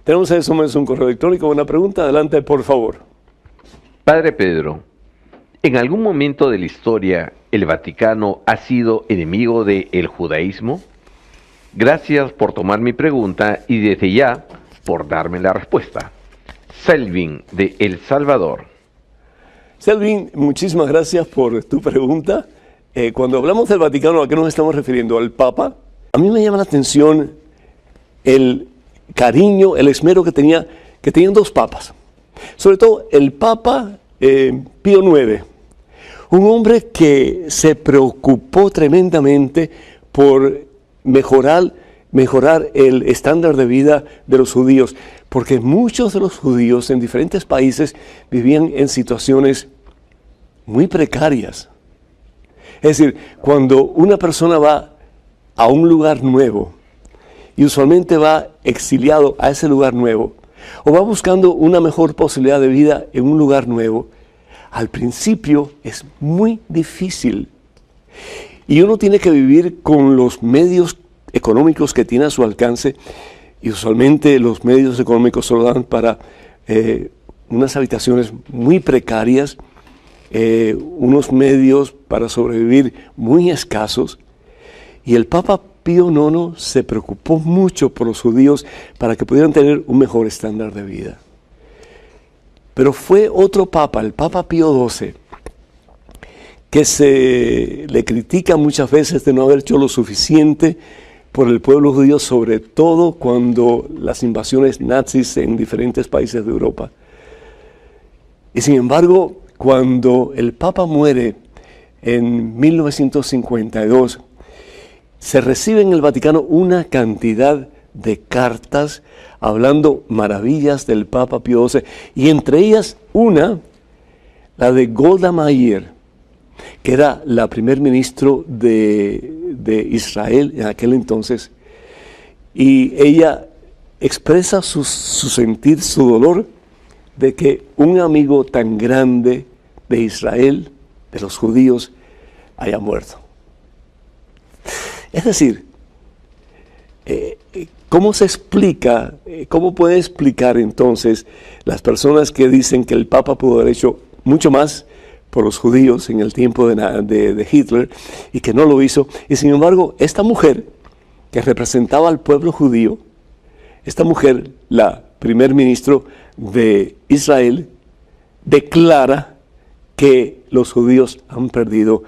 Tenemos en ese momento un correo electrónico, una pregunta. Adelante, por favor. Padre Pedro, ¿en algún momento de la historia el Vaticano ha sido enemigo del judaísmo? Gracias por tomar mi pregunta y desde ya por darme la respuesta. Selvin, de El Salvador. Selvin, muchísimas gracias por tu pregunta. Cuando hablamos del Vaticano, ¿a qué nos estamos refiriendo? ¿Al Papa? A mí me llama la atención el cariño, el esmero que tenían dos papas. Sobre todo el Papa Pío IX, un hombre que se preocupó tremendamente por mejorar el estándar de vida de los judíos, porque muchos de los judíos en diferentes países vivían en situaciones muy precarias. Es decir, cuando una persona va a un lugar nuevo, y usualmente va exiliado a ese lugar nuevo, o va buscando una mejor posibilidad de vida en un lugar nuevo, al principio es muy difícil. Y uno tiene que vivir con los medios económicos que tiene a su alcance, y usualmente los medios económicos solo dan para unas habitaciones muy precarias, unos medios para sobrevivir muy escasos. Y el Papa Pío IX se preocupó mucho por los judíos para que pudieran tener un mejor estándar de vida. Pero fue otro Papa, el Papa Pío XII, que se le critica muchas veces de no haber hecho lo suficiente por el pueblo judío, sobre todo cuando las invasiones nazis en diferentes países de Europa. Y sin embargo, cuando el Papa muere en 1952, se recibe en el Vaticano una cantidad de cartas hablando maravillas del Papa Pío XII, y entre ellas una, la de Golda Meir, que era la primer ministro de Israel en aquel entonces, y ella expresa su sentir, su dolor de que un amigo tan grande de Israel, de los judíos, haya muerto. Es decir, ¿cómo se explica, cómo puede explicar entonces las personas que dicen que el Papa pudo haber hecho mucho más por los judíos en el tiempo de Hitler y que no lo hizo? Y sin embargo, esta mujer que representaba al pueblo judío, esta mujer, la primer ministro de Israel, declara que los judíos han perdido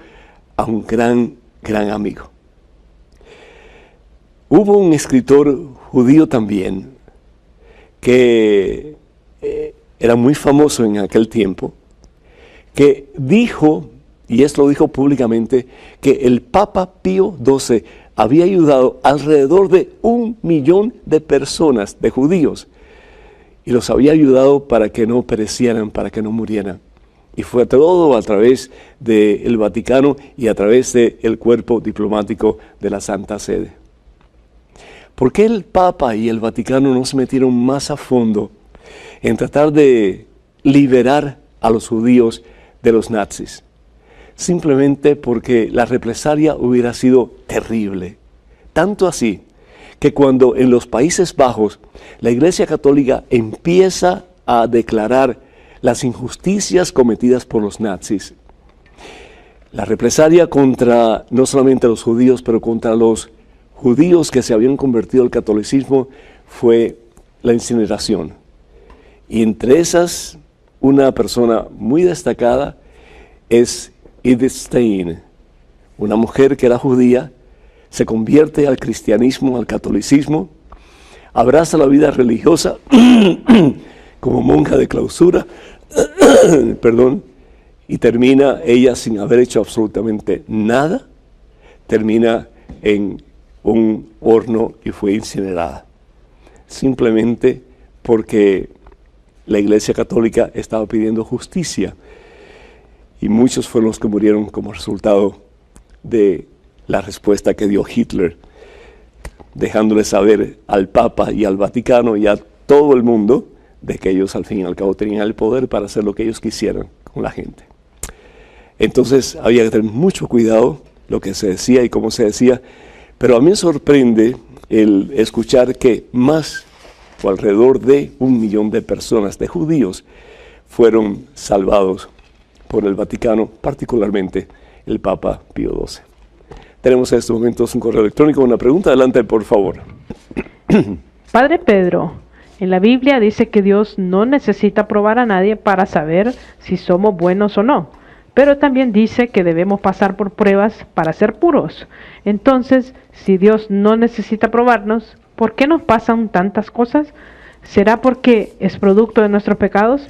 a un gran amigo. Hubo un escritor judío también que era muy famoso en aquel tiempo, que dijo, y esto lo dijo públicamente, que el Papa Pío XII había ayudado alrededor de 1 millón de personas, de judíos, y los había ayudado para que no perecieran, para que no murieran. Y fue todo a través del Vaticano y a través del cuerpo diplomático de la Santa Sede. ¿Por qué el Papa y el Vaticano no se metieron más a fondo en tratar de liberar a los judíos de los nazis? Simplemente porque la represalia hubiera sido terrible. Tanto así que cuando en los Países Bajos la Iglesia Católica empieza a declarar las injusticias cometidas por los nazis, la represalia contra no solamente los judíos, pero contra los judíos que se habían convertido al catolicismo fue la incineración. Y entre esas, una persona muy destacada es Edith Stein, una mujer que era judía, se convierte al cristianismo, al catolicismo, abraza la vida religiosa como monja de clausura, y termina ella sin haber hecho absolutamente nada, termina en un horno y fue incinerada, simplemente porque la Iglesia Católica estaba pidiendo justicia, y muchos fueron los que murieron como resultado de la respuesta que dio Hitler, dejándole saber al Papa y al Vaticano y a todo el mundo de que ellos al fin y al cabo tenían el poder para hacer lo que ellos quisieran con la gente. Entonces había que tener mucho cuidado lo que se decía y cómo se decía, pero a mí me sorprende el escuchar que más o alrededor de 1 millón de personas, de judíos, fueron salvados por el Vaticano, particularmente el Papa Pío XII. Tenemos en estos momentos un correo electrónico, una pregunta. Adelante, por favor. Padre Pedro, en la Biblia dice que Dios no necesita probar a nadie para saber si somos buenos o no, pero también dice que debemos pasar por pruebas para ser puros. Entonces, si Dios no necesita probarnos, ¿por qué nos pasan tantas cosas? ¿Será porque es producto de nuestros pecados?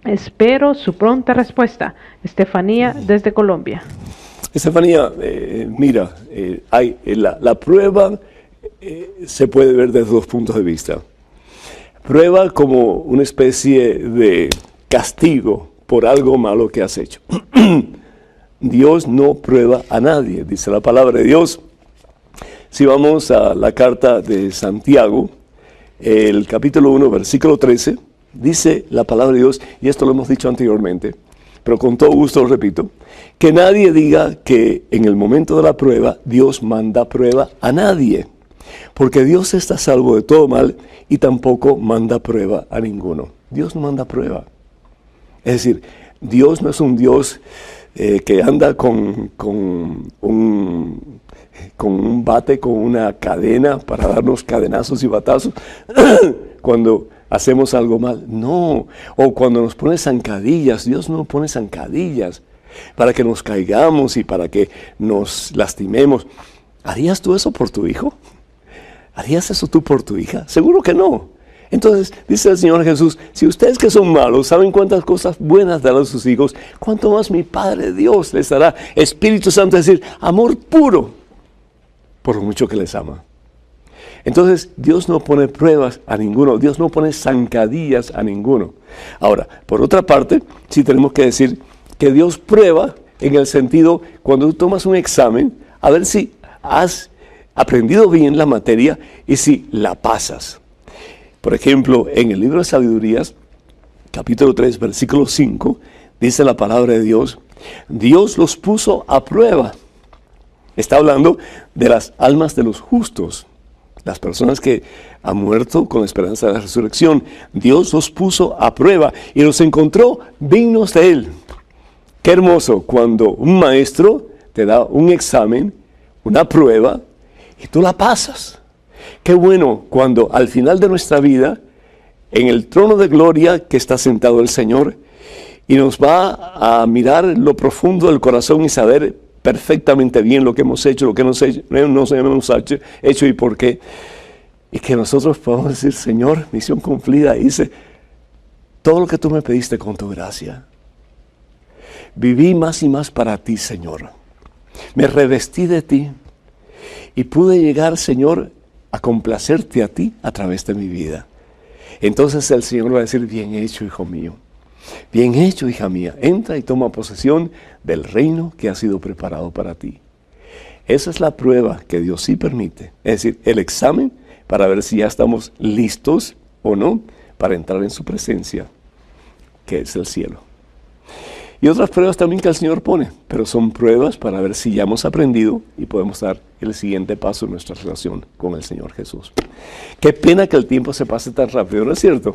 Espero su pronta respuesta. Estefanía, desde Colombia. Estefanía, mira, la prueba se puede ver desde 2 puntos de vista. Prueba como una especie de castigo por algo malo que has hecho. Dios no prueba a nadie, dice la palabra de Dios. Si vamos a la carta de Santiago, el capítulo 1, versículo 13, dice la palabra de Dios, y esto lo hemos dicho anteriormente, pero con todo gusto lo repito, que nadie diga que en el momento de la prueba Dios manda prueba a nadie, porque Dios está a salvo de todo mal y tampoco manda prueba a ninguno. Dios no manda prueba. Es decir, Dios no es un Dios que anda con un bate, con una cadena para darnos cadenazos y batazos cuando hacemos algo mal. No, o cuando nos pone zancadillas. Dios no pone zancadillas para que nos caigamos y para que nos lastimemos. ¿Harías tú eso por tu hijo? ¿Harías eso tú por tu hija? Seguro que no. Entonces, dice el Señor Jesús, si ustedes que son malos saben cuántas cosas buenas darán a sus hijos, cuánto más mi Padre Dios les dará Espíritu Santo, es decir, amor puro, por lo mucho que les ama. Entonces, Dios no pone pruebas a ninguno, Dios no pone zancadillas a ninguno. Ahora, por otra parte, sí tenemos que decir que Dios prueba en el sentido, cuando tú tomas un examen, a ver si has aprendido bien la materia y si la pasas. Por ejemplo, en el libro de Sabidurías, capítulo 3, versículo 5, dice la palabra de Dios, Dios los puso a prueba. Está hablando de las almas de los justos, las personas que han muerto con la esperanza de la resurrección. Dios los puso a prueba y los encontró dignos de Él. Qué hermoso cuando un maestro te da un examen, una prueba, y tú la pasas. Qué bueno cuando al final de nuestra vida, en el trono de gloria que está sentado el Señor, y nos va a mirar lo profundo del corazón y saber perfectamente bien lo que hemos hecho, lo que no hemos hecho y por qué. Y que nosotros podamos decir, Señor, misión cumplida, hice todo lo que tú me pediste con tu gracia. Viví más y más para ti, Señor. Me revestí de ti y pude llegar, Señor, a complacerte a ti a través de mi vida. Entonces el Señor va a decir, bien hecho, hijo mío. Bien hecho, hija mía. Entra y toma posesión del reino que ha sido preparado para ti. Esa es la prueba que Dios sí permite. Es decir, el examen para ver si ya estamos listos o no para entrar en su presencia, que es el cielo. Y otras pruebas también que el Señor pone, pero son pruebas para ver si ya hemos aprendido y podemos dar el siguiente paso en nuestra relación con el Señor Jesús. Qué pena que el tiempo se pase tan rápido, ¿no es cierto?